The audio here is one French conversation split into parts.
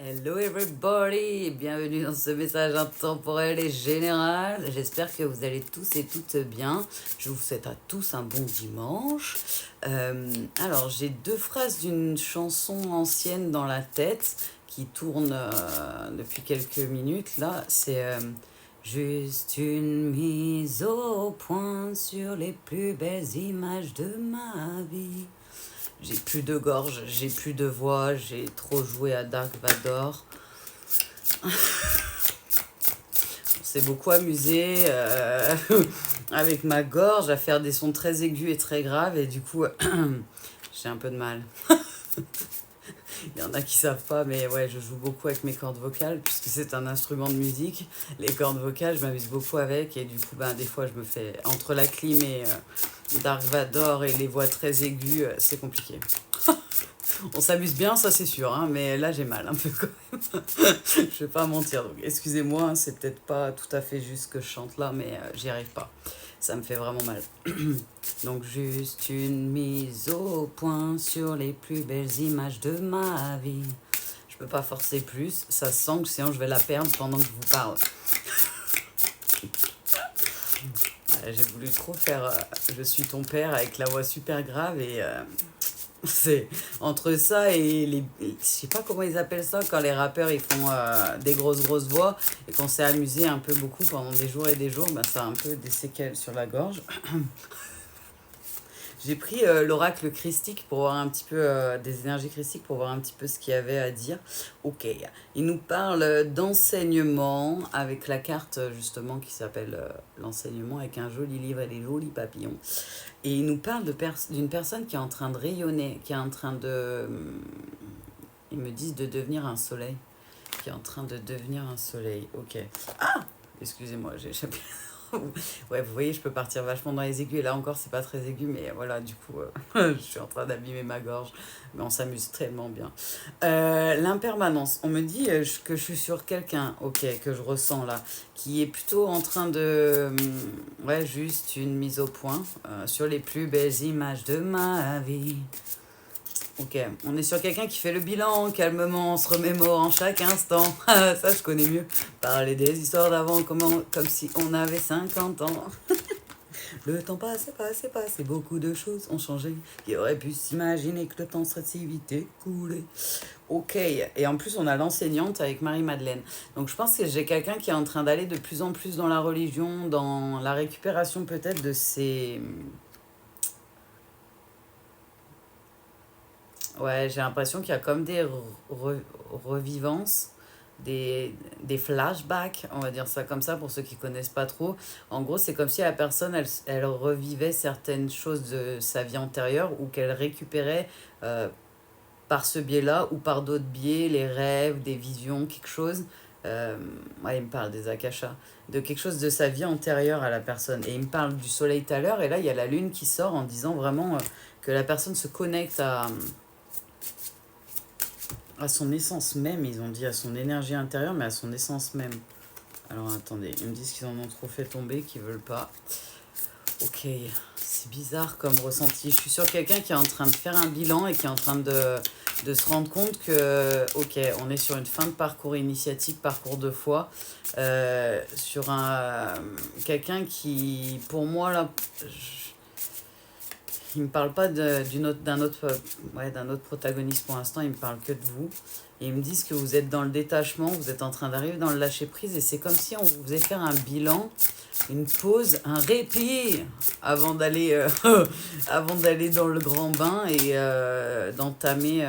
Hello everybody, bienvenue dans ce message intemporel et général. J'espère que vous allez tous et toutes bien. Je vous souhaite à tous un bon dimanche. Alors j'ai deux phrases d'une chanson ancienne dans la tête qui tournent depuis quelques minutes. Là, c'est juste une mise au point sur les plus belles images de ma vie. J'ai plus de gorge, j'ai plus de voix, j'ai trop joué à Dark Vador. On s'est beaucoup amusé avec ma gorge à faire des sons très aigus et très graves et du coup j'ai un peu de mal. Il y en a qui savent pas, mais ouais, je joue beaucoup avec mes cordes vocales puisque c'est un instrument de musique. Les cordes vocales, je m'amuse beaucoup avec et du coup, des fois, je me fais entre la clim et Dark Vador et les voix très aiguës, c'est compliqué. On s'amuse bien, ça c'est sûr, hein, mais là j'ai mal un peu quand même. Je vais pas mentir, donc excusez-moi, hein, c'est peut-être pas tout à fait juste ce que je chante là, mais j'y arrive pas. Ça me fait vraiment mal. Donc juste une mise au point sur les plus belles images de ma vie. Je peux pas forcer plus, ça se sent que sinon je vais la perdre pendant que je vous parle. Ouais, j'ai voulu trop faire Je suis ton père avec la voix super grave et c'est entre ça et je sais pas comment ils appellent ça quand les rappeurs ils font des grosses voix et qu'on s'est amusé un peu beaucoup pendant des jours et des jours, ça a un peu des séquelles sur la gorge. J'ai pris l'oracle christique pour voir un petit peu des énergies christiques pour voir un petit peu ce qu'il y avait à dire. Ok, il nous parle d'enseignement avec la carte justement qui s'appelle l'enseignement avec un joli livre et des jolis papillons. Et il nous parle d'une personne qui est en train de rayonner, qui est en train de... Ils me disent de devenir un soleil. Qui est en train de devenir un soleil. Ok. Ah, excusez-moi, j'ai échappé. Ouais, vous voyez, je peux partir vachement dans les aigus. Et là encore, c'est pas très aigu, mais voilà, du coup, je suis en train d'abîmer ma gorge. Mais on s'amuse tellement bien. L'impermanence. On me dit que je suis sur quelqu'un, ok, que je ressens là, qui est plutôt en train de. Ouais, juste une mise au point sur les plus belles images de ma vie. Ok, on est sur quelqu'un qui fait le bilan calmement, on se remémore en chaque instant. Ça, je connais mieux. Parler des histoires d'avant comme si on avait 50 ans. Le temps passe, beaucoup de choses ont changé. Qui aurait pu s'imaginer que le temps serait si vite écoulé. Ok, et en plus, on a l'enseignante avec Marie-Madeleine. Donc, je pense que j'ai quelqu'un qui est en train d'aller de plus en plus dans la religion, dans la récupération peut-être de ses... Ouais, j'ai l'impression qu'il y a comme des revivances, des flashbacks, on va dire ça comme ça pour ceux qui connaissent pas trop. En gros, c'est comme si la personne, elle revivait certaines choses de sa vie antérieure ou qu'elle récupérait par ce biais-là ou par d'autres biais, les rêves, des visions, quelque chose. Ouais, il me parle des akashas, de quelque chose de sa vie antérieure à la personne. Et il me parle du soleil tout à l'heure, et là, il y a la lune qui sort en disant vraiment que la personne se connecte à son essence même, ils ont dit à son énergie intérieure, mais à son essence même. Alors attendez, ils me disent qu'ils en ont trop fait tomber, qu'ils veulent pas. Ok, c'est bizarre comme ressenti. Je suis sur quelqu'un qui est en train de faire un bilan et qui est en train de se rendre compte que, ok, on est sur une fin de parcours initiatique, parcours de foi, sur quelqu'un qui, pour moi, là, il me parle pas d'un autre protagoniste pour l'instant, il me parle que de vous. Et ils me disent que vous êtes dans le détachement, vous êtes en train d'arriver dans le lâcher prise et c'est comme si on vous faisait faire un bilan, une pause, un répit avant d'aller avant d'aller dans le grand bain et d'entamer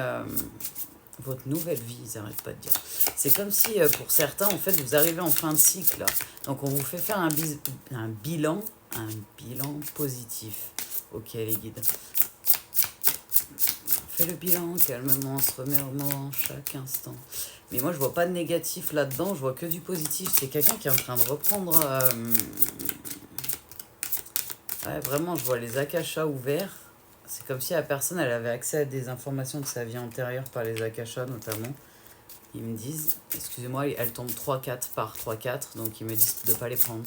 votre nouvelle vie, ils n'arrêtent pas de dire. C'est comme si pour certains, en fait, vous arrivez en fin de cycle. Donc on vous fait faire un bilan positif. Ok les guides. On fait le bilan calmement, on se remémore chaque instant. Mais moi je vois pas de négatif là-dedans, je vois que du positif. C'est quelqu'un qui est en train de reprendre... Ouais, vraiment, je vois les akashas ouverts. C'est comme si la personne elle avait accès à des informations de sa vie antérieure par les akashas notamment. Ils me disent, excusez-moi, elles tombent 3-4 par 3-4, donc ils me disent de ne pas les prendre.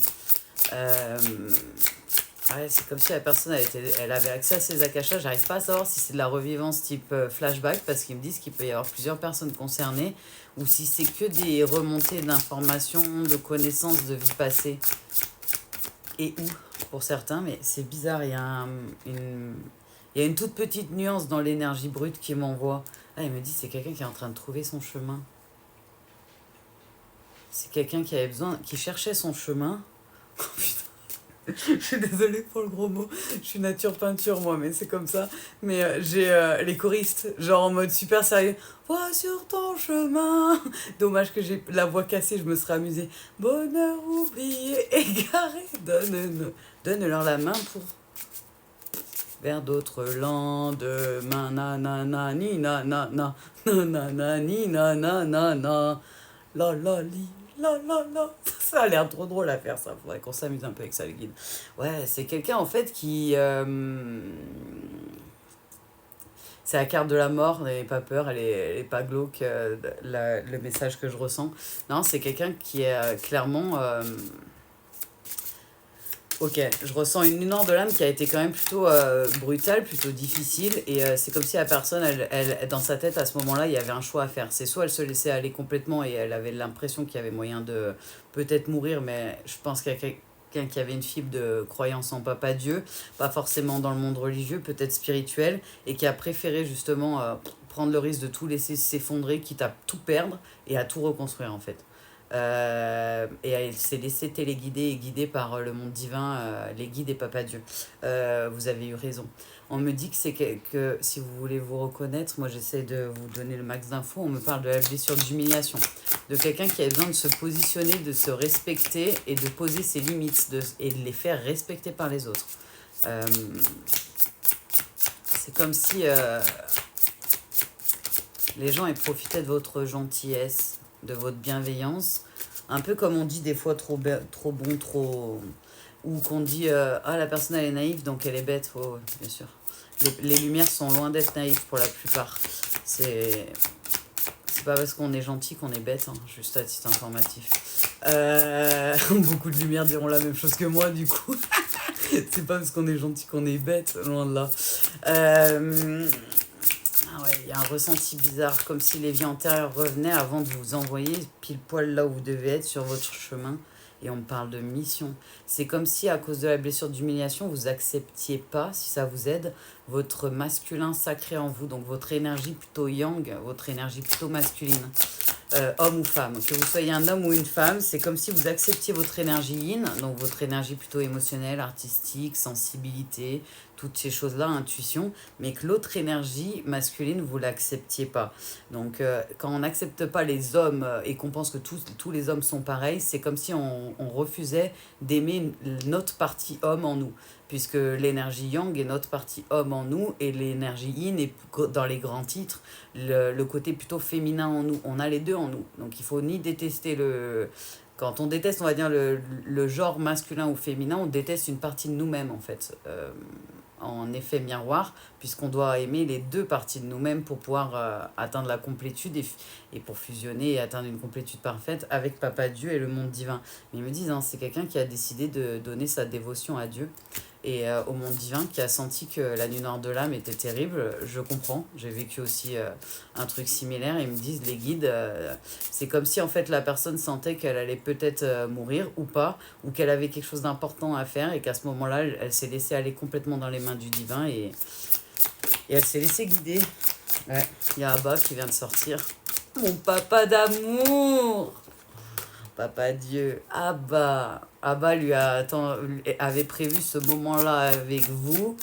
Ouais, c'est comme si la personne elle avait accès à ses akashas. J'arrive pas à savoir si c'est de la revivance type flashback parce qu'ils me disent qu'il peut y avoir plusieurs personnes concernées ou si c'est que des remontées d'informations, de connaissances de vie passée et où pour certains. Mais c'est bizarre, il y a une toute petite nuance dans l'énergie brute qui m'envoie. Ah, il me dit c'est quelqu'un qui est en train de trouver son chemin. C'est quelqu'un qui avait besoin, qui cherchait son chemin. Oh putain. Je suis désolée pour le gros mot. Je suis nature peinture, moi, mais c'est comme ça. Mais j'ai les choristes, genre en mode super sérieux. Vois sur ton chemin. Dommage que j'ai la voix cassée, je me serais amusée. Bonheur oublié, égaré. Donne-leur la main pour vers d'autres lendemains. Nanana, ni nanana, nanana, ni nanana. La la li, la. Ça a l'air trop drôle à faire ça. Faudrait qu'on s'amuse un peu avec ça, les guides. Ouais, c'est quelqu'un en fait qui. C'est la carte de la mort, n'ayez pas peur, elle est pas glauque, le message que je ressens. Non, c'est quelqu'un qui est clairement. Ok, je ressens une lueur de l'âme qui a été quand même plutôt brutale, plutôt difficile. Et c'est comme si la personne, dans sa tête, à ce moment-là, il y avait un choix à faire. C'est soit elle se laissait aller complètement et elle avait l'impression qu'il y avait moyen de peut-être mourir, mais je pense qu'il y a quelqu'un qui avait une fibre de croyance en Papa Dieu, pas forcément dans le monde religieux, peut-être spirituel, et qui a préféré justement prendre le risque de tout laisser s'effondrer, quitte à tout perdre et à tout reconstruire en fait. Et elle s'est laissée téléguider et guider par le monde divin, les guides et Papa Dieu. Vous avez eu raison. On me dit que c'est que si vous voulez vous reconnaître, moi j'essaie de vous donner le max d'infos, on me parle de la blessure d'humiliation, de quelqu'un qui a besoin de se positionner, de se respecter et de poser ses limites et de les faire respecter par les autres. Euh, c'est comme si les gens aient profité de votre gentillesse, de votre bienveillance, un peu comme on dit des fois trop bon, trop... Ou qu'on dit ah la personne elle est naïve donc elle est bête. Oh, ouais, bien sûr. Les lumières sont loin d'être naïves pour la plupart. C'est pas parce qu'on est gentil qu'on est bête, hein, juste à titre informatif. Beaucoup de lumières diront la même chose que moi du coup. C'est pas parce qu'on est gentil qu'on est bête, loin de là. Ah ouais, il y a un ressenti bizarre, comme si les vies antérieures revenaient avant de vous envoyer pile poil là où vous devez être sur votre chemin. Et on me parle de mission. C'est comme si, à cause de la blessure d'humiliation, vous acceptiez pas, si ça vous aide, votre masculin sacré en vous. Donc votre énergie plutôt yang, votre énergie plutôt masculine. Homme ou femme. Que vous soyez un homme ou une femme, c'est comme si vous acceptiez votre énergie yin, donc votre énergie plutôt émotionnelle, artistique, sensibilité, toutes ces choses-là, intuition, mais que l'autre énergie masculine, vous l'acceptiez pas. Donc quand on n'accepte pas les hommes et qu'on pense que tous les hommes sont pareils, c'est comme si on refusait d'aimer notre partie homme en nous, puisque l'énergie yang est notre partie homme en nous et l'énergie yin est dans les grands titres le côté plutôt féminin en nous. On a les deux en nous. Donc il faut ni détester le... Quand on déteste, on va dire, le genre masculin ou féminin, on déteste une partie de nous-mêmes, en fait. En effet miroir, puisqu'on doit aimer les deux parties de nous-mêmes pour pouvoir atteindre la complétude et pour fusionner et atteindre une complétude parfaite avec Papa Dieu et le monde divin. Mais ils me disent, hein, c'est quelqu'un qui a décidé de donner sa dévotion à Dieu et au monde divin, qui a senti que la nuit noire de l'âme était terrible. Je comprends, j'ai vécu aussi un truc similaire. Ils me disent, les guides, c'est comme si en fait la personne sentait qu'elle allait peut-être mourir ou pas, ou qu'elle avait quelque chose d'important à faire et qu'à ce moment-là, elle s'est laissée aller complètement dans les mains du divin et elle s'est laissée guider. Ouais, il y a Abba qui vient de sortir. Mon papa d'amour! Papa Dieu, Abba avait prévu ce moment-là avec vous,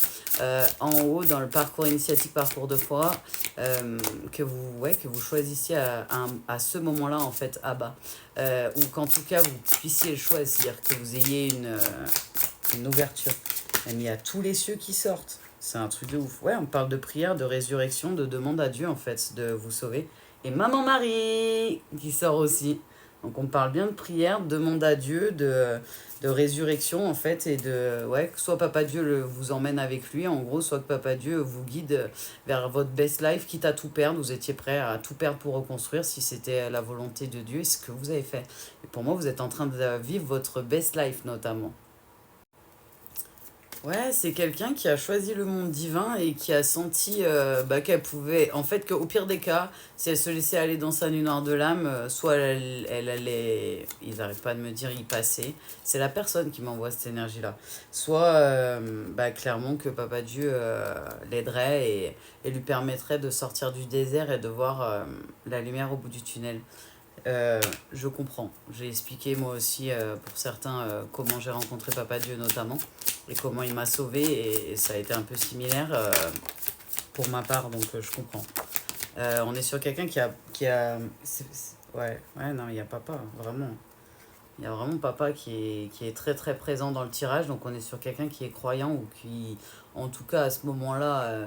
en haut, dans le parcours initiatique Parcours de foi, que vous choisissiez à ce moment-là, en fait, Abba. Ou qu'en tout cas, vous puissiez le choisir, que vous ayez une ouverture. Il y a tous les cieux qui sortent. C'est un truc de ouf. Ouais, on parle de prière, de résurrection, de demande à Dieu, en fait, de vous sauver. Et Maman Marie, qui sort aussi. Donc on parle bien de prière, de demande à Dieu, de résurrection en fait, et de ouais, que soit Papa Dieu vous emmène avec lui, en gros, soit que Papa Dieu vous guide vers votre best life, quitte à tout perdre, vous étiez prêt à tout perdre pour reconstruire si c'était la volonté de Dieu et ce que vous avez fait. Et pour moi, vous êtes en train de vivre votre best life notamment. Ouais, c'est quelqu'un qui a choisi le monde divin et qui a senti qu'elle pouvait, en fait, qu'au pire des cas, si elle se laissait aller dans sa nuit noire de l'âme, soit elle allait, ils n'arrêtent pas de me dire, y passer. C'est la personne qui m'envoie cette énergie-là. Soit, clairement, que Papa Dieu l'aiderait et lui permettrait de sortir du désert et de voir la lumière au bout du tunnel. Je comprends. J'ai expliqué moi aussi pour certains comment j'ai rencontré Papa Dieu notamment et comment il m'a sauvé et ça a été un peu similaire pour ma part donc je comprends. On est sur quelqu'un ouais, ouais, non, il y a papa, vraiment. Il y a vraiment papa qui est très très présent dans le tirage donc on est sur quelqu'un qui est croyant ou qui, en tout cas à ce moment-là,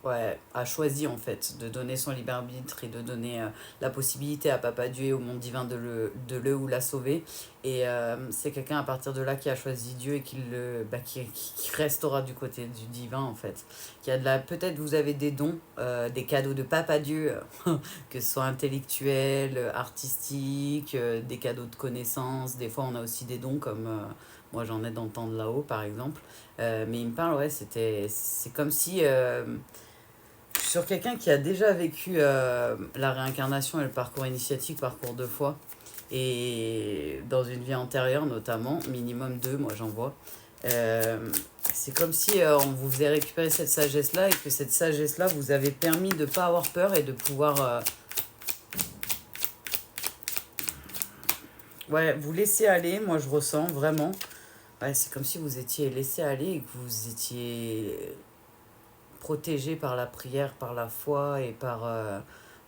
ouais, a choisi en fait de donner son libre arbitre et de donner la possibilité à Papa Dieu et au monde divin de le ou la sauver. Et c'est quelqu'un à partir de là qui a choisi Dieu et qui restera du côté du divin en fait. Qui a de la, peut-être vous avez des dons, des cadeaux de Papa Dieu, que ce soit intellectuels, artistiques, des cadeaux de connaissances. Des fois on a aussi des dons comme moi j'en ai dans le temps de là-haut par exemple. Mais il me parle, ouais, c'est comme si sur quelqu'un qui a déjà vécu la réincarnation et le parcours initiatique, parcours de foi, et dans une vie antérieure notamment, minimum 2, moi j'en vois. Euh, c'est comme si on vous faisait récupérer cette sagesse-là et que cette sagesse-là vous avait permis de ne pas avoir peur et de pouvoir ouais, vous laisser aller, moi je ressens vraiment. Ouais, c'est comme si vous étiez laissé aller et que vous étiez protégé par la prière, par la foi et par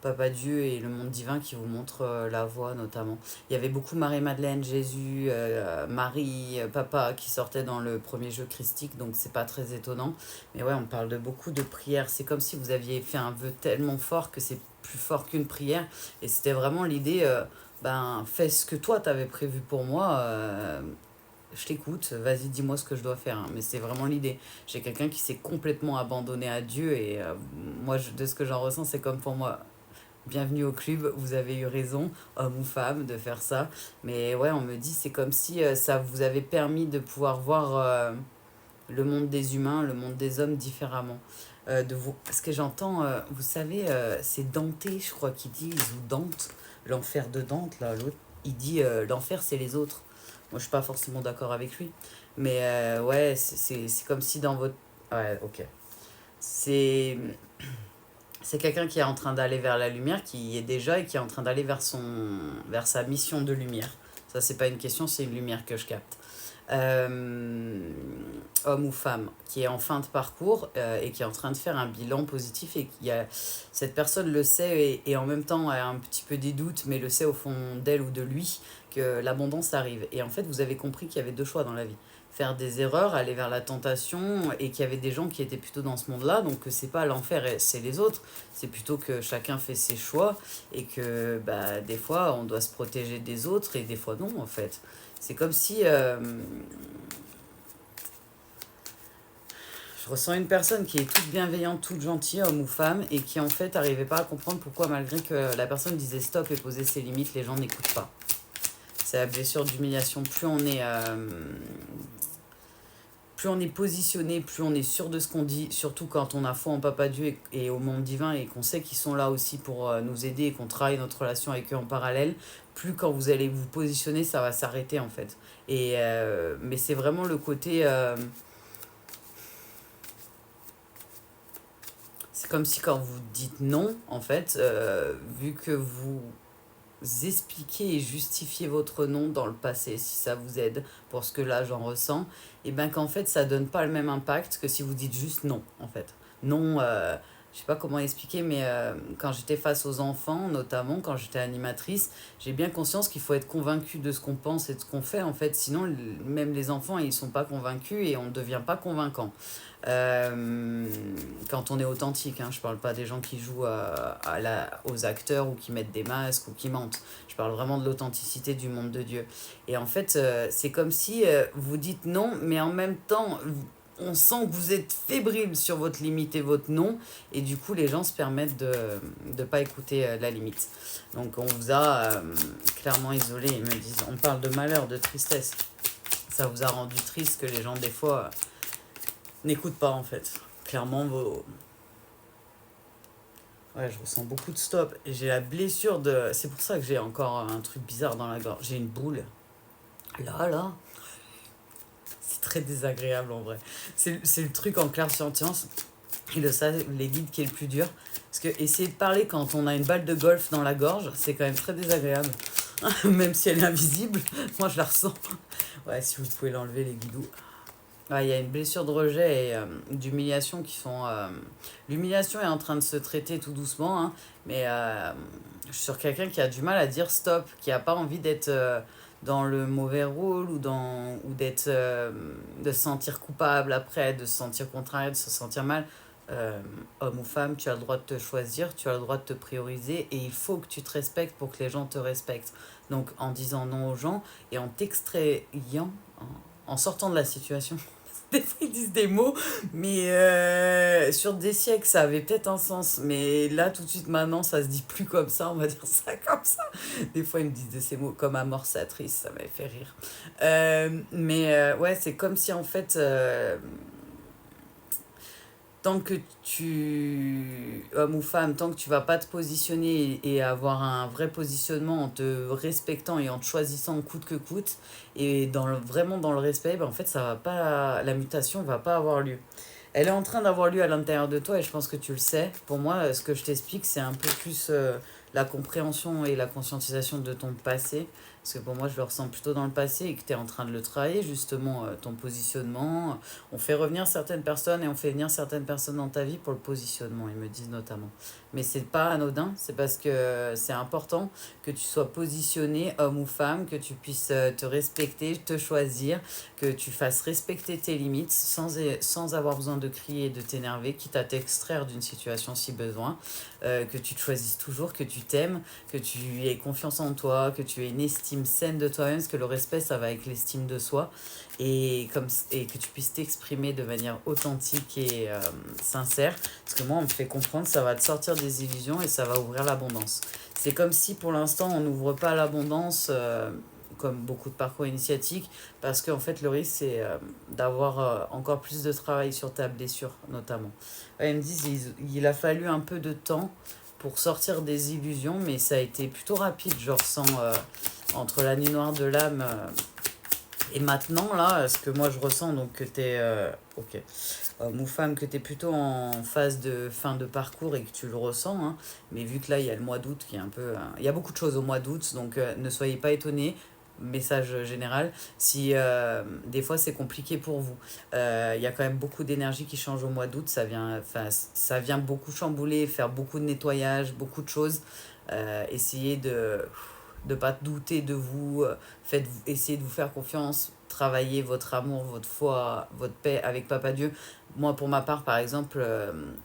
Papa Dieu et le monde divin qui vous montre la voie notamment. Il y avait beaucoup Marie-Madeleine, Jésus, Marie, Papa qui sortaient dans le premier jeu christique, donc c'est pas très étonnant. Mais ouais, on parle de beaucoup de prières. C'est comme si vous aviez fait un vœu tellement fort que c'est plus fort qu'une prière. Et c'était vraiment l'idée, fais ce que toi t'avais prévu pour moi. Je t'écoute, vas-y, dis-moi ce que je dois faire, hein. Mais c'est vraiment l'idée. J'ai quelqu'un qui s'est complètement abandonné à Dieu et moi, de ce que j'en ressens, c'est comme pour moi. Bienvenue au club, vous avez eu raison, homme ou femme, de faire ça. Mais ouais, on me dit, c'est comme si ça vous avait permis de pouvoir voir le monde des humains, le monde des hommes différemment. Parce que j'entends, vous savez, c'est Dante, je crois, qui dit, ou Dante, l'enfer de Dante, là, l'autre, il dit l'enfer, c'est les autres. Moi, je suis pas forcément d'accord avec lui. Mais ouais, c'est comme si dans votre... Ouais, ok. C'est c'est quelqu'un qui est en train d'aller vers la lumière, qui y est déjà et qui est en train d'aller vers sa mission de lumière. Ça, c'est pas une question, c'est une lumière que je capte. Euh, Homme ou femme, qui est en fin de parcours et qui est en train de faire un bilan positif et cette personne le sait et en même temps a un petit peu des doutes, mais le sait au fond d'elle ou de lui que l'abondance arrive. Et en fait, vous avez compris qu'il y avait deux choix dans la vie faire des erreurs, aller vers la tentation, et qu'il y avait des gens qui étaient plutôt dans ce monde-là, donc que c'est pas l'enfer, c'est les autres, c'est plutôt que chacun fait ses choix, et que des fois on doit se protéger des autres, et des fois non en fait. C'est comme si je ressens une personne qui est toute bienveillante, toute gentille, homme ou femme, et qui en fait n'arrivait pas à comprendre pourquoi malgré que la personne disait stop et posait ses limites, les gens n'écoutent pas. C'est la blessure d'humiliation, plus on est positionné, plus on est sûr de ce qu'on dit, surtout quand on a foi en Papa Dieu et au monde divin et qu'on sait qu'ils sont là aussi pour nous aider et qu'on travaille notre relation avec eux en parallèle, plus quand vous allez vous positionner, ça va s'arrêter en fait. Mais c'est vraiment le côté... c'est comme si quand vous dites non, en fait, vu que vous expliquer et justifier votre nom dans le passé, si ça vous aide pour ce que là j'en ressens, et bien qu'en fait ça donne pas le même impact que si vous dites juste non, en fait. Non, je sais pas comment expliquer, mais quand j'étais face aux enfants, notamment quand j'étais animatrice, j'ai bien conscience qu'il faut être convaincu de ce qu'on pense et de ce qu'on fait, en fait, sinon même les enfants ils sont pas convaincus et on ne devient pas convaincant. Quand on est authentique, hein, je parle pas des gens qui jouent aux acteurs ou qui mettent des masques ou qui mentent. Je parle vraiment de l'authenticité du monde de Dieu. Et en fait, c'est comme si vous dites non, mais en même temps, on sent que vous êtes fébrile sur votre limite et votre non, et du coup, les gens se permettent de ne pas écouter la limite. Donc, on vous a clairement isolé. Ils me disent, on parle de malheur, de tristesse. ça vous a rendu triste que les gens, des fois, n'écoutent pas, en fait. Clairement, vos... Ouais, je ressens beaucoup de stop. Et j'ai la blessure de... C'est pour ça que j'ai encore un truc bizarre dans la gorge. J'ai une boule. Là. C'est très désagréable, en vrai. C'est le truc en clair-science. Et de ça, les guides qui est le plus dur. Parce que essayer de parler quand on a une balle de golf dans la gorge, c'est quand même très désagréable. Même si elle est invisible, moi je la ressens. Ouais, si vous pouvez l'enlever, les guidous. Ouais, il y a une blessure de rejet et d'humiliation qui sont... L'humiliation est en train de se traiter tout doucement, hein, mais je suis sur quelqu'un qui a du mal à dire stop, qui n'a pas envie d'être dans le mauvais rôle ou d'être... de se sentir coupable après, de se sentir contrarié, de se sentir mal. Euh, Homme ou femme, tu as le droit de te choisir, tu as le droit de te prioriser et il faut que tu te respectes pour que les gens te respectent. Donc en disant non aux gens et en t'extrayant, en sortant de la situation. Des fois, ils disent des mots, mais sur des siècles, ça avait peut-être un sens. Mais là, tout de suite, maintenant, ça se dit plus comme ça, on va dire ça comme ça. Des fois, ils me disent de ces mots comme amorçatrice, ça m'avait fait rire. Ouais, c'est comme si, en fait, tant que homme ou femme, tant que tu vas pas te positionner et avoir un vrai positionnement en te respectant et en te choisissant coûte que coûte, et vraiment dans le respect, ben en fait, ça va pas, la mutation va pas avoir lieu. Elle est en train d'avoir lieu à l'intérieur de toi et je pense que tu le sais. Pour moi, ce que je t'explique, c'est un peu plus la compréhension et la conscientisation de ton passé. Parce que pour moi, je le ressens plutôt dans le passé et que tu es en train de le travailler, justement, ton positionnement. On fait revenir certaines personnes et on fait venir certaines personnes dans ta vie pour le positionnement, ils me disent notamment. Mais c'est pas anodin, c'est parce que c'est important que tu sois positionné, homme ou femme, que tu puisses te respecter, te choisir, que tu fasses respecter tes limites sans avoir besoin de crier et de t'énerver, quitte à t'extraire d'une situation si besoin, que tu te choisisses toujours, que tu t'aimes, que tu aies confiance en toi, que tu aies une estime saine de toi-même, parce que le respect, ça va avec l'estime de soi, et que tu puisses t'exprimer de manière authentique et sincère, parce que moi, on me fait comprendre, ça va te sortir des illusions et ça va ouvrir l'abondance. C'est comme si pour l'instant, on n'ouvre pas l'abondance. Comme beaucoup de parcours initiatiques, parce qu'en fait, le risque, c'est d'avoir encore plus de travail sur ta blessure, notamment. Ouais, ils me disent il a fallu un peu de temps pour sortir des illusions, mais ça a été plutôt rapide, je ressens, entre la nuit noire de l'âme et maintenant, là, ce que moi je ressens, donc que tu es, ok, homme ou femme, que tu es plutôt en phase de fin de parcours et que tu le ressens, hein, mais vu que là, il y a le mois d'août qui est un peu... il y a beaucoup de choses au mois d'août, donc ne soyez pas étonnés. Message général, si des fois c'est compliqué pour vous. Il y a quand même beaucoup d'énergie qui change au mois d'août, ça vient beaucoup chambouler, faire beaucoup de nettoyage, beaucoup de choses. Essayez de ne pas douter de vous, essayez de vous faire confiance, travaillez votre amour, votre foi, votre paix avec Papa Dieu. Moi, pour ma part, par exemple,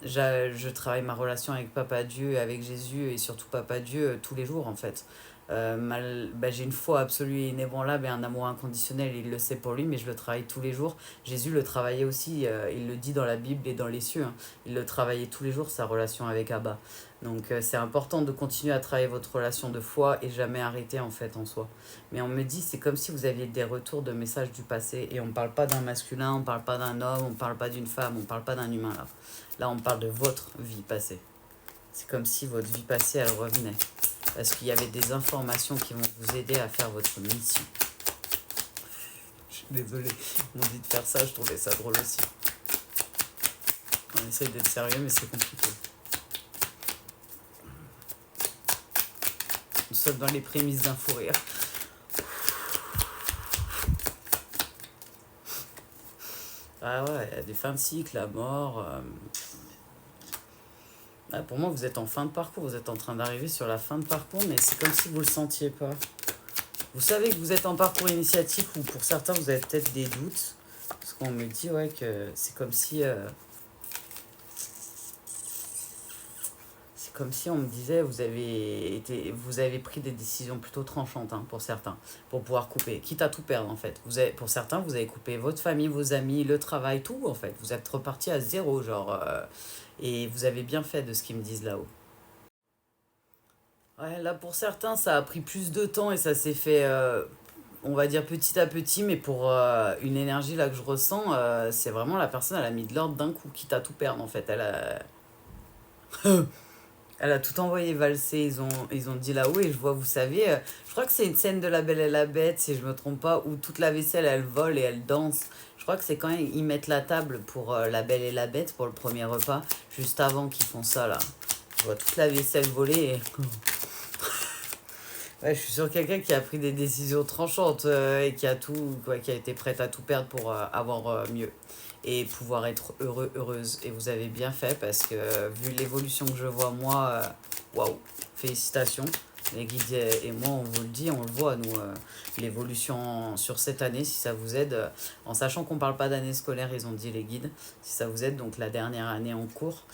je travaille ma relation avec Papa Dieu, avec Jésus et surtout Papa Dieu tous les jours en fait. J'ai une foi absolue et inébranlable et un amour inconditionnel, il le sait pour lui, mais je le travaille tous les jours. Jésus le travaillait aussi, il le dit dans la Bible et dans les cieux, hein. Il le travaillait tous les jours, sa relation avec Abba. Donc c'est important de continuer à travailler votre relation de foi et jamais arrêter en fait en soi. Mais on me dit, c'est comme si vous aviez des retours de messages du passé et on ne parle pas d'un masculin, on ne parle pas d'un homme, on ne parle pas d'une femme, on ne parle pas d'un humain là. Là on parle de votre vie passée. C'est comme si votre vie passée elle revenait. Parce qu'il y avait des informations qui vont vous aider à faire votre mission. Je suis désolée, on dit de faire ça, je trouvais ça drôle aussi. On essaye d'être sérieux, mais c'est compliqué. Nous sommes dans les prémices d'un fou rire. Ah ouais, il y a des fins de cycle, la mort. Ah, pour moi, vous êtes en fin de parcours, vous êtes en train d'arriver sur la fin de parcours, mais c'est comme si vous le sentiez pas. Vous savez que vous êtes en parcours initiatique ou pour certains, vous avez peut-être des doutes. Parce qu'on me dit ouais, que c'est comme si... c'est comme si on me disait vous avez pris des décisions plutôt tranchantes, hein, pour certains, pour pouvoir couper, quitte à tout perdre en fait. Pour certains, vous avez coupé votre famille, vos amis, le travail, tout en fait. Vous êtes reparti à zéro, genre... et vous avez bien fait de ce qu'ils me disent là-haut. Ouais, là pour certains, ça a pris plus de temps et ça s'est fait on va dire petit à petit, mais pour une énergie là que je ressens, c'est vraiment la personne, elle a mis de l'ordre d'un coup, quitte à tout perdre en fait. Elle a tout envoyé valser, ils ont dit là-haut, et je vois, vous savez, je crois que c'est une scène de La Belle et la Bête, si je me trompe pas, où toute la vaisselle, elle vole et elle danse. Je crois que c'est quand ils mettent la table pour La Belle et la Bête, pour le premier repas, juste avant qu'ils font ça, là. Je vois toute la vaisselle voler et... Ouais, je suis sur quelqu'un qui a pris des décisions tranchantes et qui a tout, quoi, qui a été prête à tout perdre pour avoir mieux et pouvoir être heureux, heureuse. Et vous avez bien fait parce que vu l'évolution que je vois moi, waouh, félicitations. Les guides et moi, on vous le dit, on le voit, nous, l'évolution sur cette année, si ça vous aide, en sachant qu'on parle pas d'année scolaire, ils ont dit les guides, si ça vous aide, donc la dernière année en cours,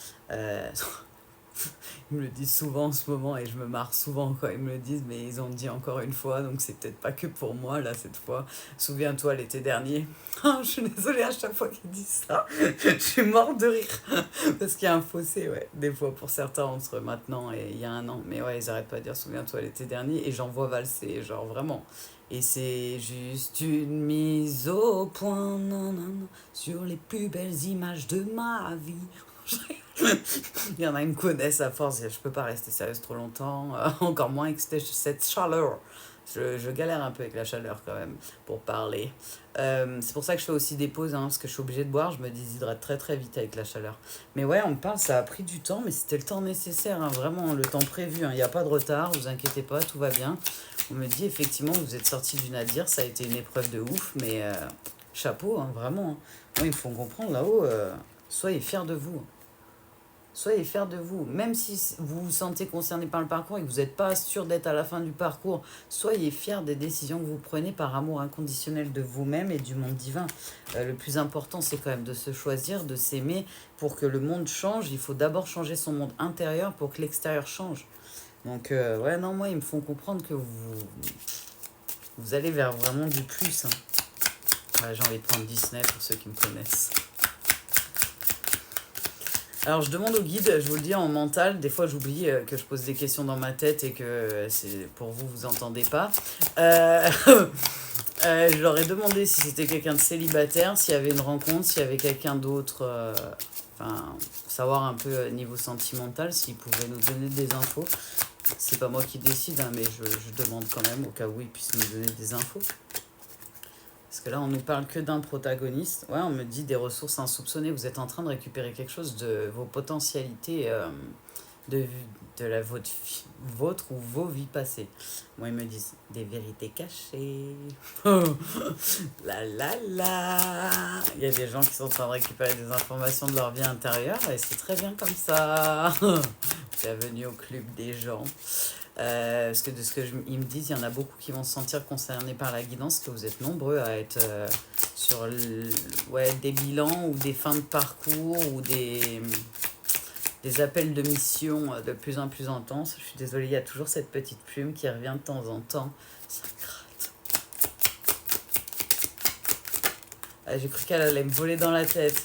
ils me le disent souvent en ce moment et je me marre souvent quand ils me le disent, mais ils ont dit encore une fois, donc c'est peut-être pas que pour moi là cette fois. Souviens-toi l'été dernier. Je suis désolée à chaque fois qu'ils disent ça. Je suis morte de rire parce qu'il y a un fossé, ouais, des fois pour certains entre maintenant et il y a un an. Mais ouais, ils arrêtent pas de dire souviens-toi l'été dernier et j'en vois valser, genre vraiment. Et c'est juste une mise au point, non, non, non, sur les plus belles images de ma vie. Il y en a qui me connaissent à force, je peux pas rester sérieuse trop longtemps, encore moins avec cette chaleur. Je galère un peu avec la chaleur quand même pour parler. C'est pour ça que je fais aussi des pauses, hein, parce que je suis obligée de boire, je me déshydrate très très vite avec la chaleur. Mais ouais, on me parle, ça a pris du temps, mais c'était le temps nécessaire, hein, vraiment le temps prévu. Il n'y a pas de retard, vous inquiétez pas, tout va bien. On me dit effectivement, vous êtes sorti du nadir, ça a été une épreuve de ouf, mais chapeau, hein, vraiment. Hein. Moi, il faut comprendre là-haut, soyez fiers de vous. Soyez fiers de vous. Même si vous vous sentez concerné par le parcours et que vous n'êtes pas sûr d'être à la fin du parcours, soyez fiers des décisions que vous prenez par amour inconditionnel de vous-même et du monde divin. Le plus important, c'est quand même de se choisir, de s'aimer. Pour que le monde change, il faut d'abord changer son monde intérieur pour que l'extérieur change. Donc, ouais, non, moi, ils me font comprendre que vous allez vers vraiment du plus. Hein. Ouais, j'ai envie de prendre Disney pour ceux qui me connaissent. Alors je demande au guide, je vous le dis en mental, des fois j'oublie que je pose des questions dans ma tête et que c'est pour vous, vous entendez pas. Je leur ai demandé si c'était quelqu'un de célibataire, s'il y avait une rencontre, s'il y avait quelqu'un d'autre, enfin, savoir un peu niveau sentimental, s'ils pouvaient nous donner des infos. C'est pas moi qui décide, hein, mais je demande quand même au cas où ils puissent nous donner des infos. Parce que là, on nous parle que d'un protagoniste. Ouais, on me dit des ressources insoupçonnées. Vous êtes en train de récupérer quelque chose de vos potentialités, de, votre ou vos vies passées. Moi, ils me disent des vérités cachées. La la la. Il y a des gens qui sont en train de récupérer des informations de leur vie intérieure et c'est très bien comme ça. Bienvenue au club des gens. Parce que de ce qu'ils me disent, il y en a beaucoup qui vont se sentir concernés par la guidance, que vous êtes nombreux à être sur des bilans ou des fins de parcours ou des appels de mission de plus en plus intenses. Je suis désolée, il y a toujours cette petite plume qui revient de temps en temps. Ça gratte. J'ai cru qu'elle allait me voler dans la tête.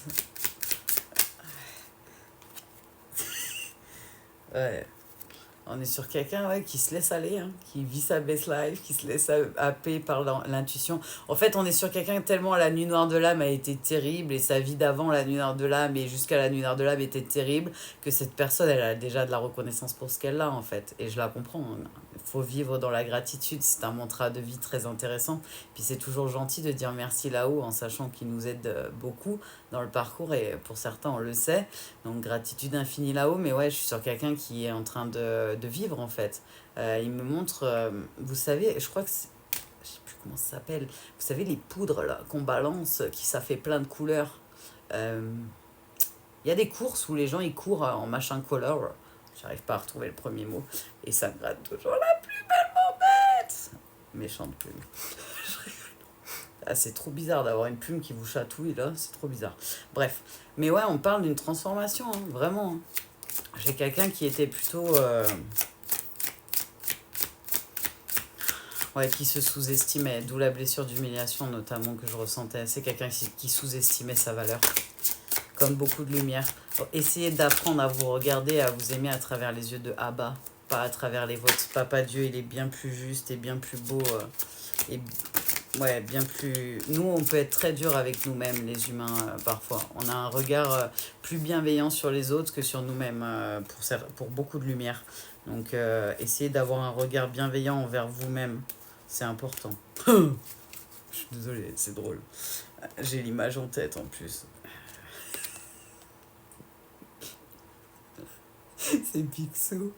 Ouais. On est sur quelqu'un qui se laisse aller, hein, qui vit sa best life, qui se laisse happer par l'intuition. En fait, on est sur quelqu'un tellement la nuit noire de l'âme a été terrible et sa vie d'avant la nuit noire de l'âme et jusqu'à la nuit noire de l'âme était terrible que cette personne, elle a déjà de la reconnaissance pour ce qu'elle a en fait. Et je la comprends. Hein. Il faut vivre dans la gratitude, c'est un mantra de vie très intéressant. Puis c'est toujours gentil de dire merci là-haut en sachant qu'il nous aide beaucoup dans le parcours et pour certains on le sait. Donc gratitude infinie là-haut, mais ouais, je suis sur quelqu'un qui est en train de vivre en fait. Il me montre, vous savez, je crois que c'est, je sais plus comment ça s'appelle, vous savez les poudres là qu'on balance, qui ça fait plein de couleurs. Il y a des courses où les gens ils courent en machin color, j'arrive pas à retrouver le premier mot, et ça me gratte toujours la plus belle bête. Méchante plume. Ah, c'est trop bizarre d'avoir une plume qui vous chatouille là, c'est trop bizarre. Bref, mais ouais, on parle d'une transformation, hein, vraiment. Hein. J'ai quelqu'un qui était plutôt... ouais, qui se sous-estimait, d'où la blessure d'humiliation notamment que je ressentais. C'est quelqu'un qui sous-estimait sa valeur, comme beaucoup de lumière. Essayez d'apprendre à vous regarder, à vous aimer à travers les yeux de Abba, pas à travers les vôtres. Papa Dieu, il est bien plus juste et bien plus beau et Ouais, bien plus... Nous, on peut être très dur avec nous-mêmes, les humains, parfois. On a un regard plus bienveillant sur les autres que sur nous-mêmes, pour beaucoup de lumière. Donc, essayez d'avoir un regard bienveillant envers vous-même. C'est important. Je suis désolée, c'est drôle. J'ai l'image en tête, en plus. C'est Picsou.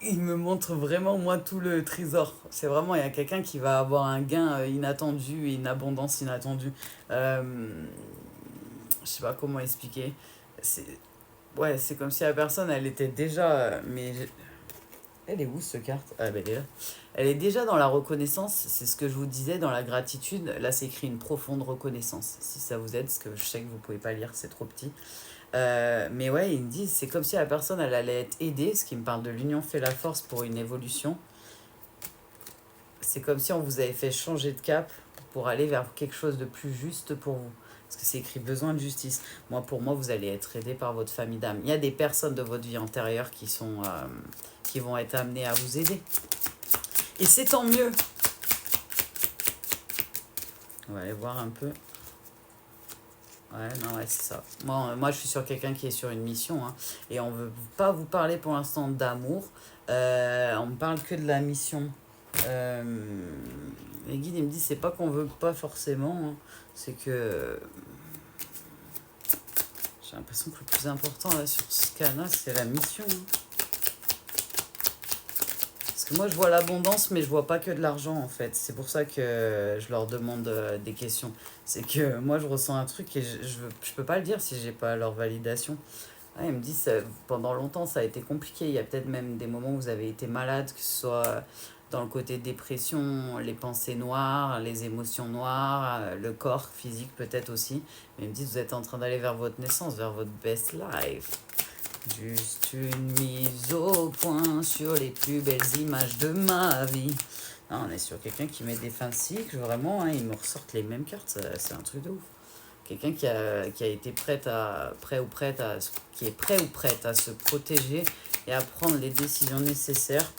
Il me montre vraiment, moi, tout le trésor. C'est vraiment, il y a quelqu'un qui va avoir un gain inattendu et une abondance inattendue. Je sais pas comment expliquer. C'est ouais, c'est comme si la personne, elle était déjà... Elle est où, cette carte? Ah, ben, elle est là. Elle est déjà dans la reconnaissance. C'est ce que je vous disais, dans la gratitude. Là, c'est écrit une profonde reconnaissance. Si ça vous aide, parce que je sais que vous pouvez pas lire, c'est trop petit. Mais ouais, ils me disent, c'est comme si la personne, elle allait être aidée, ce qui me parle de l'union fait la force pour une évolution. C'est comme si on vous avait fait changer de cap pour aller vers quelque chose de plus juste pour vous. Parce que c'est écrit besoin de justice. Moi, pour moi, vous allez être aidé par votre famille d'âme. Il y a des personnes de votre vie antérieure qui vont être amenées à vous aider. Et c'est tant mieux. On va aller voir un peu. Ouais, non, ouais, c'est ça. Moi, je suis sur quelqu'un qui est sur une mission, hein, et on veut pas vous parler pour l'instant d'amour. On me parle que de la mission. Euh, les guides, ils me disent, c'est pas qu'on veut pas forcément, hein, c'est que j'ai l'impression que le plus important là sur ce cas-là, c'est la mission, hein. Parce que moi, je vois l'abondance, mais je vois pas que de l'argent, en fait. C'est pour ça que je leur demande des questions. C'est que moi, je ressens un truc et je peux pas le dire si j'ai pas leur validation. Ouais, ils me disent, pendant longtemps, ça a été compliqué. Il y a peut-être même des moments où vous avez été malade, que ce soit dans le côté dépression, les pensées noires, les émotions noires, le corps physique peut-être aussi. Mais ils me disent, vous êtes en train d'aller vers votre naissance, vers votre best life. Juste une mise au point sur les plus belles images de ma vie. Non, on est sur quelqu'un qui met des fins de cycle, vraiment, hein, ils me ressortent les mêmes cartes, c'est un truc de ouf. Quelqu'un qui a été qui est prêt ou prête à se protéger et à prendre les décisions nécessaires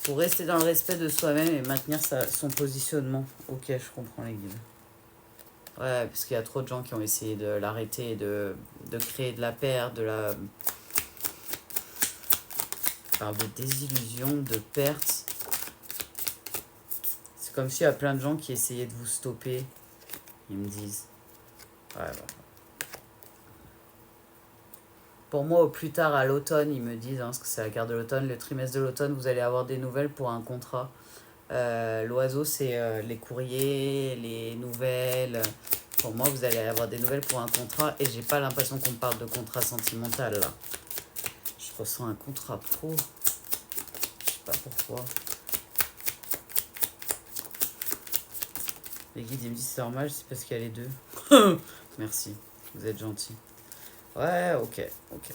pour rester dans le respect de soi-même et maintenir son positionnement. Ok, je comprends les guides. Ouais, parce qu'il y a trop de gens qui ont essayé de l'arrêter, de créer de la perte, par de désillusions, de pertes. C'est comme s'il y a plein de gens qui essayaient de vous stopper. Ils me disent. Ouais, ouais. Pour moi, au plus tard, à l'automne, ils me disent, hein, parce que c'est la carte de l'automne, le trimestre de l'automne, vous allez avoir des nouvelles pour un contrat. L'oiseau, c'est les courriers, les nouvelles. Pour moi, vous allez avoir des nouvelles pour un contrat et j'ai pas l'impression qu'on parle de contrat sentimental là. Je ressens un contrat pro. Je sais pas pourquoi. Les guides, ils me disent c'est normal, c'est parce qu'il y a les deux. Merci, vous êtes gentil. Ouais, ok, ok.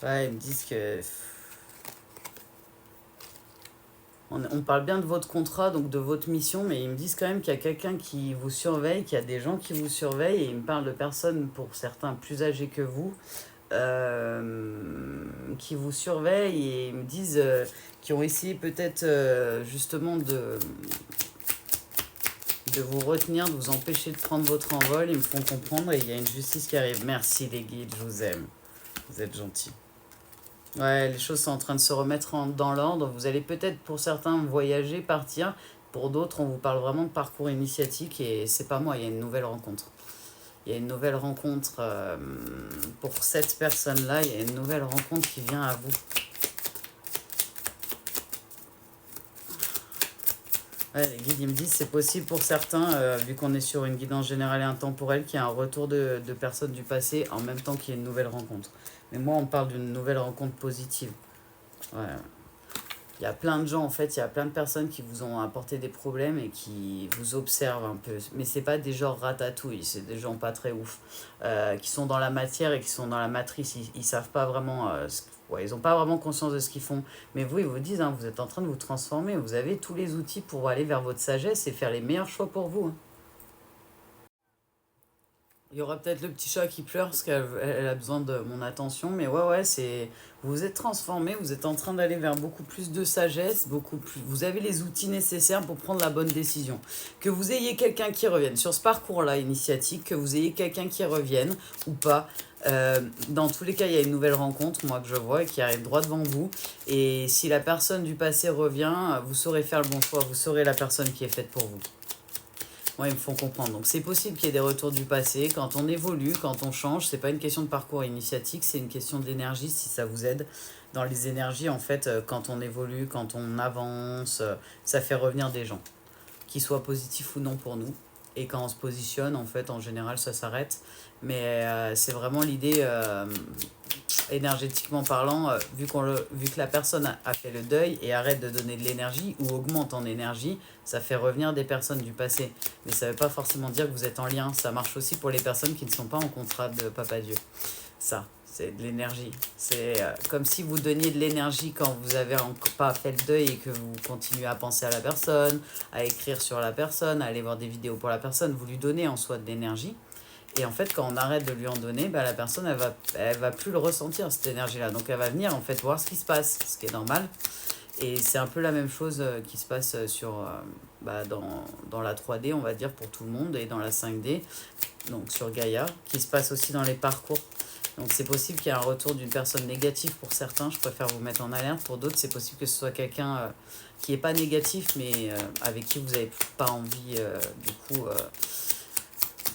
Ouais, ils me disent que... On parle bien de votre contrat, donc de votre mission, mais ils me disent quand même qu'il y a quelqu'un qui vous surveille, qu'il y a des gens qui vous surveillent, et ils me parlent de personnes, pour certains plus âgées que vous, qui vous surveillent, et ils me disent qui ont essayé peut-être justement de vous retenir, de vous empêcher de prendre votre envol. Ils me font comprendre et il y a une justice qui arrive. Merci les guides, je vous aime. Vous êtes gentils. Ouais, les choses sont en train de se remettre dans l'ordre. Vous allez peut-être pour certains voyager, partir. Pour d'autres, on vous parle vraiment de parcours initiatique et c'est pas moi, il y a une nouvelle rencontre. Il y a une nouvelle rencontre pour cette personne-là. Il y a une nouvelle rencontre qui vient à vous. Ouais, les guides, ils me disent c'est possible pour certains, vu qu'on est sur une guidance générale et intemporelle, qu'il y a un retour de personnes du passé en même temps qu'il y a une nouvelle rencontre. Mais moi, on parle d'une nouvelle rencontre positive. Ouais. Il y a plein de gens, en fait, il y a plein de personnes qui vous ont apporté des problèmes et qui vous observent un peu. Mais c'est pas des gens ratatouilles, c'est des gens pas très ouf, qui sont dans la matière et qui sont dans la matrice. Ils savent pas vraiment, ouais, ils ont pas vraiment conscience de ce qu'ils font. Mais vous, ils vous disent, hein, vous êtes en train de vous transformer, vous avez tous les outils pour aller vers votre sagesse et faire les meilleurs choix pour vous, hein. Il y aura peut-être le petit chat qui pleure parce qu'elle a besoin de mon attention. Mais ouais, c'est... Vous vous êtes transformé, vous êtes en train d'aller vers beaucoup plus de sagesse, beaucoup plus... Vous avez les outils nécessaires pour prendre la bonne décision. Que vous ayez quelqu'un qui revienne sur ce parcours-là initiatique, que vous ayez quelqu'un qui revienne ou pas. Dans tous les cas, il y a une nouvelle rencontre, moi, que je vois, et qui arrive droit devant vous. Et si la personne du passé revient, vous saurez faire le bon choix, vous saurez la personne qui est faite pour vous. Ouais, ils me font comprendre. Donc c'est possible qu'il y ait des retours du passé. Quand on évolue, quand on change, c'est pas une question de parcours initiatique, c'est une question d'énergie si ça vous aide. Dans les énergies, en fait, quand on évolue, quand on avance, ça fait revenir des gens, qu'ils soient positifs ou non pour nous. Et quand on se positionne, en fait, en général, ça s'arrête. Mais c'est vraiment l'idée, énergétiquement parlant, vu que la personne a fait le deuil et arrête de donner de l'énergie ou augmente en énergie, ça fait revenir des personnes du passé. Mais ça ne veut pas forcément dire que vous êtes en lien. Ça marche aussi pour les personnes qui ne sont pas en contrat de Papa Dieu. Ça, c'est de l'énergie. C'est comme si vous donniez de l'énergie quand vous avez pas fait le deuil et que vous continuez à penser à la personne, à écrire sur la personne, à aller voir des vidéos pour la personne. Vous lui donnez en soi de l'énergie. Et en fait, quand on arrête de lui en donner, bah, la personne, elle va plus le ressentir, cette énergie-là. Donc, elle va venir, en fait, voir ce qui se passe, ce qui est normal. Et c'est un peu la même chose qui se passe dans la 3D, on va dire, pour tout le monde, et dans la 5D, donc sur Gaïa, qui se passe aussi dans les parcours. Donc, c'est possible qu'il y ait un retour d'une personne négative pour certains. Je préfère vous mettre en alerte. Pour d'autres, c'est possible que ce soit quelqu'un qui n'est pas négatif, mais avec qui vous n'avez pas envie,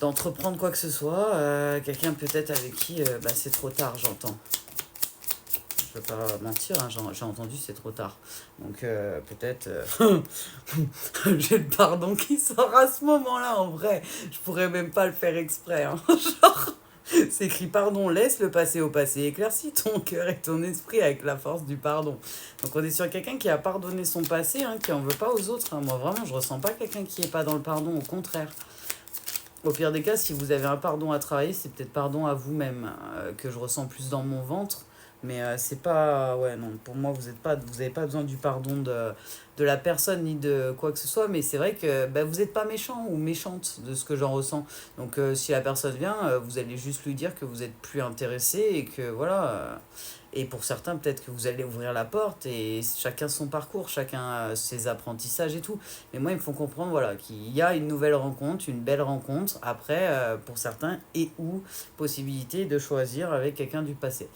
d'entreprendre quoi que ce soit. Quelqu'un peut-être avec qui c'est trop tard, j'entends. Je ne veux pas mentir, hein, j'ai entendu c'est trop tard. Donc peut-être j'ai le pardon qui sort à ce moment-là en vrai. Je pourrais même pas le faire exprès. Hein. Genre, c'est écrit pardon, laisse le passé au passé, éclaircis ton cœur et ton esprit avec la force du pardon. Donc on est sur quelqu'un qui a pardonné son passé, hein, qui en veut pas aux autres. Hein. Moi vraiment, je ressens pas quelqu'un qui est pas dans le pardon, au contraire. Au pire des cas, si vous avez un pardon à travailler, c'est peut-être pardon à vous-même que je ressens plus dans mon ventre. Mais c'est pas... Ouais, non, pour moi, vous n'avez pas besoin du pardon de la personne ni de quoi que ce soit. Mais c'est vrai que vous n'êtes pas méchant ou méchante de ce que j'en ressens. Donc si la personne vient, vous allez juste lui dire que vous êtes plus intéressé et que voilà... et pour certains, peut-être que vous allez ouvrir la porte et chacun son parcours, chacun ses apprentissages et tout. Mais moi, ils me font comprendre voilà, qu'il y a une nouvelle rencontre, une belle rencontre. Après, pour certains, et ou possibilité de choisir avec quelqu'un du passé.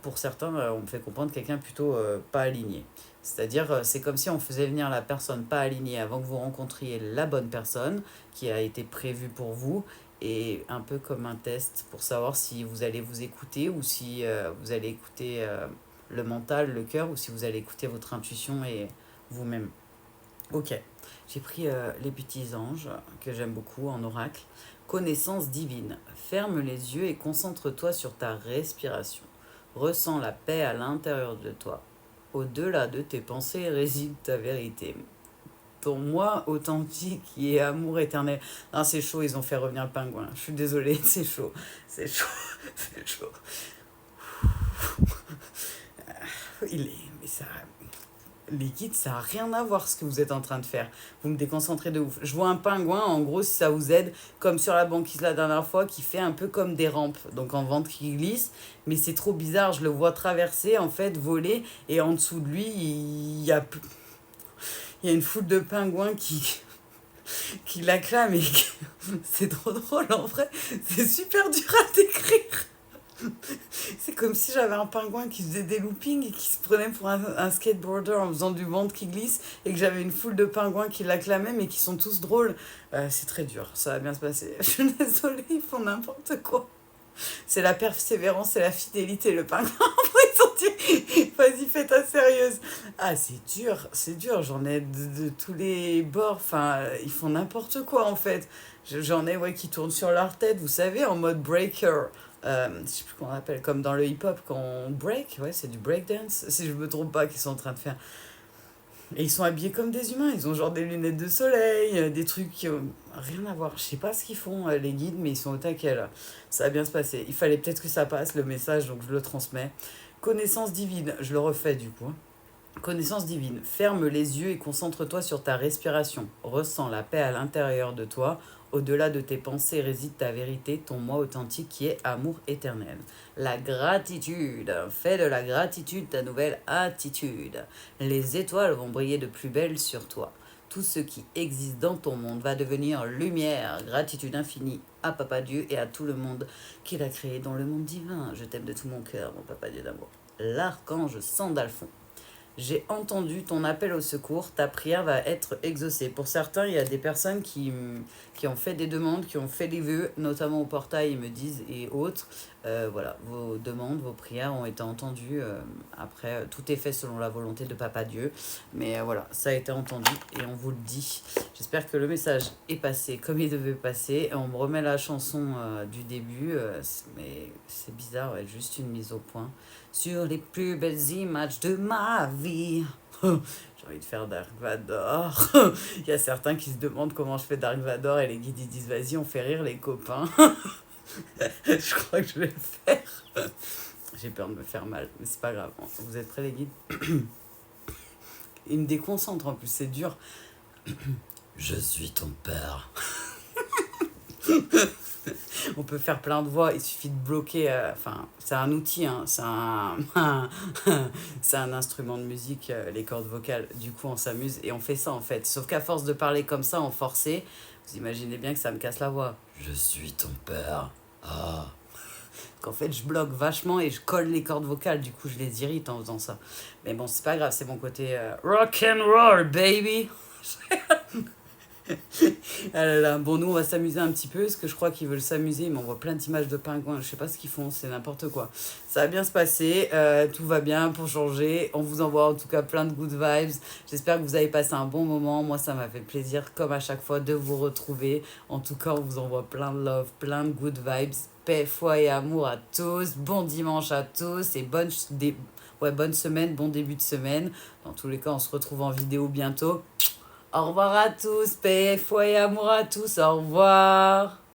Pour certains, on me fait comprendre quelqu'un plutôt pas aligné. C'est-à-dire, c'est comme si on faisait venir la personne pas alignée avant que vous rencontriez la bonne personne qui a été prévue pour vous et un peu comme un test pour savoir si vous allez vous écouter ou si vous allez écouter le mental, le cœur, ou si vous allez écouter votre intuition et vous-même. Ok, j'ai pris les petits anges que j'aime beaucoup en oracle. Connaissance divine. Ferme les yeux et concentre-toi sur ta respiration. Ressens la paix à l'intérieur de toi. Au-delà de tes pensées réside ta vérité. Ton moi authentique qui est amour éternel. Non, c'est chaud, ils ont fait revenir le pingouin. Je suis désolée, c'est chaud. C'est chaud. C'est chaud. Il est. Mais ça. Les guides, ça n'a rien à voir ce que vous êtes en train de faire. Vous me déconcentrez de ouf. Je vois un pingouin, en gros, si ça vous aide, comme sur la banquise la dernière fois, qui fait un peu comme des rampes, donc en vente qui glisse. Mais c'est trop bizarre, je le vois traverser, en fait, voler, et en dessous de lui, il y a une foule de pingouins qui l'acclament. Et c'est trop drôle, en vrai. C'est super dur à décrire. C'est comme si j'avais un pingouin qui faisait des loopings et qui se prenait pour un skateboarder en faisant du ventre qui glisse et que j'avais une foule de pingouins qui l'acclamaient mais qui sont tous drôles. C'est très dur, ça va bien se passer. Je suis désolée, ils font n'importe quoi. C'est la persévérance et la fidélité, le pingouin. Ils sont dit, vas-y, fais ta sérieuse. Ah, c'est dur, j'en ai de tous les bords. Enfin, ils font n'importe quoi en fait. J'en ai qui tournent sur leur tête, vous savez, en mode breaker. Je sais plus comment on appelle, comme dans le hip-hop, quand on break, ouais, c'est du breakdance, si je me trompe pas, qu'ils sont en train de faire. Et ils sont habillés comme des humains, ils ont genre des lunettes de soleil, des trucs qui ont rien à voir. Je sais pas ce qu'ils font, les guides, mais ils sont au taquet là. Ça va bien se passer. Il fallait peut-être que ça passe, le message, donc je le transmets. Connaissance divine, je le refais du coup. Connaissance divine. Ferme les yeux et concentre-toi sur ta respiration. Ressens la paix à l'intérieur de toi. Au-delà de tes pensées réside ta vérité, ton moi authentique qui est amour éternel. La gratitude. Fais de la gratitude ta nouvelle attitude. Les étoiles vont briller de plus belle sur toi. Tout ce qui existe dans ton monde va devenir lumière. Gratitude infinie à Papa Dieu et à tout le monde qu'il a créé dans le monde divin. Je t'aime de tout mon cœur, mon Papa Dieu d'amour. L'archange Sandalphon. J'ai entendu ton appel au secours, ta prière va être exaucée. Pour certains, il y a des personnes qui ont fait des demandes, qui ont fait des vœux, notamment au portail, ils me disent, et autres. Voilà, vos demandes, vos prières ont été entendues. Après, tout est fait selon la volonté de Papa Dieu. Mais voilà, ça a été entendu et on vous le dit. J'espère que le message est passé comme il devait passer. On me remet la chanson du début, mais c'est bizarre, ouais, juste une mise au point sur les plus belles images de ma vie. J'ai envie de faire Dark Vador. Il y a certains qui se demandent comment je fais Dark Vador et les guides ils disent vas-y on fait rire les copains. Je crois que je vais le faire. J'ai peur de me faire mal, mais c'est pas grave. Vous êtes prêts les guides? Ils me déconcentrent en plus, c'est dur. Je suis ton père. On peut faire plein de voix, il suffit de bloquer. Enfin, c'est un outil, hein, c'est un instrument de musique, les cordes vocales. Du coup, on s'amuse et on fait ça en fait. Sauf qu'à force de parler comme ça, en forcé, vous imaginez bien que ça me casse la voix. Je suis ton père. Ah. Qu'en fait, je bloque vachement et je colle les cordes vocales. Du coup, je les irrite en faisant ça. Mais bon, c'est pas grave, c'est mon côté rock and roll, baby. Ah là là. Bon, nous, on va s'amuser un petit peu, parce que je crois qu'ils veulent s'amuser. Ils m'envoient plein d'images de pingouins. Je sais pas ce qu'ils font, c'est n'importe quoi. Ça va bien se passer, tout va bien pour changer. On vous envoie en tout cas plein de good vibes. J'espère que vous avez passé un bon moment. Moi, ça m'a fait plaisir, comme à chaque fois, de vous retrouver. En tout cas, on vous envoie plein de love, plein de good vibes. Paix, foi et amour à tous. Bon dimanche à tous et bonne semaine, bon début de semaine. Dans tous les cas, on se retrouve en vidéo bientôt. Au revoir à tous, paix, foi et amour à tous, au revoir.